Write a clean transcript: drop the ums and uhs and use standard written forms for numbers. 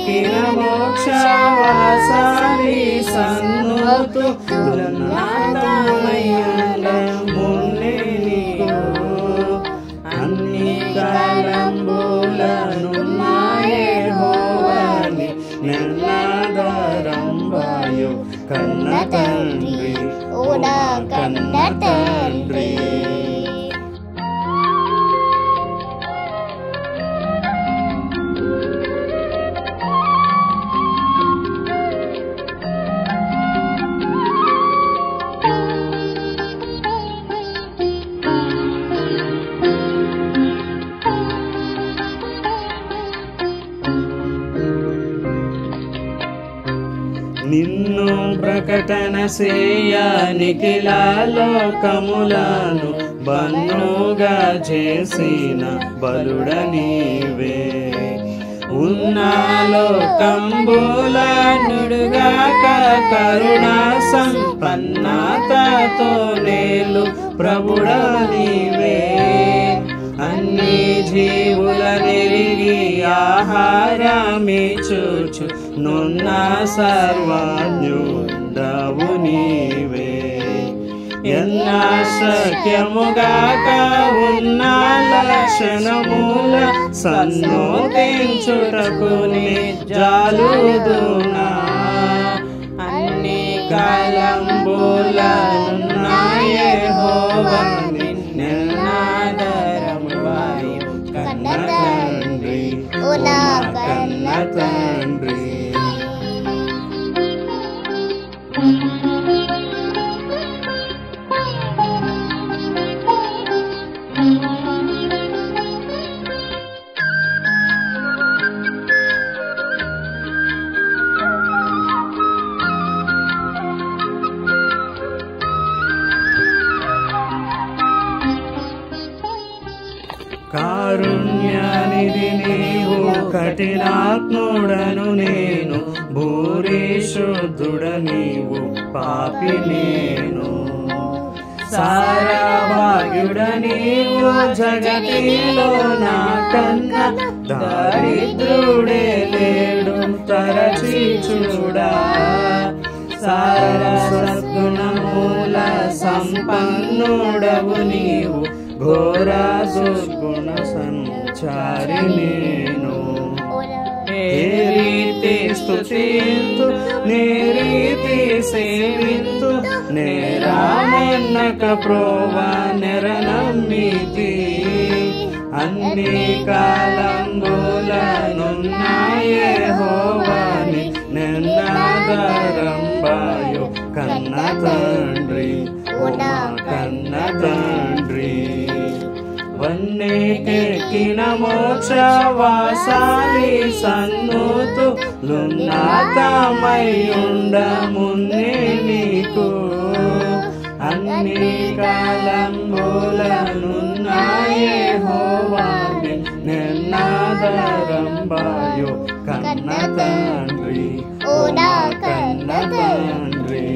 ఎక్కిన మోక్షవాసాలి సన్నుతు మున్నే నీకు అన్ని కాలంబులనున్నాయే హోవని నెల్లాదరంబాయు కన్న తండ్రి ఓడా కన్న తండ్రి. నిన్ను ప్రకటన సేయ నిఖిల లోకములను బన్నుగా చేసిన బలుడ నీవే. ఉన్న లోకంబుల నుడుగాక కరుణా సంపన్నతతో నేలు ప్రభుడ నీవే. అన్ని జీవుల నెరిగి ఆహారమిచ్చుచు నున్న సర్వజ్ఞుడవు నీవే. ఎన్న శక్యముగాక ఉన్న లక్షణముల సన్నోతించుటకు జాలుదునా. అన్ని కాలంబులనున్నాయే హోవని నెల్లాదరంబాయు కన్న తండ్రి ఓనా కన్న తండ్రి. కారుణ్యనిధి నీవు కఠినాత్ముడను నేను భూరిశుద్ధుడ నీవు పాపి నేను. సారభాగ్యుడ నీవు జగతిలో నా కన్న దరిద్రుడే లేడు తరచి చూడా. సార సద్గుణమూల సంపన్నుడవు నీవు ఘోర దుర్గుణ సంచారి నేను. ఏ రీతి స్తుతింతు నే రీతి సేవింతు నేరామెన్నక ప్రోవా నెరనమ్మితి. అన్ని కాలంబులనున్నాయే హోవని నెల్లాదరంబాయు కన్న తండ్రి ఓమా కన్న తండ్రి. వన్నెకెక్కిన మోక్షవాసాలి సన్నుతు లున్నాతమయ్యుండ మున్నే నీకు. అన్ని కాలంబులనున్నాయే హోవని నెల్లాదరంబాయు కన్న తండ్రి ఓడా కన్న తండ్రి.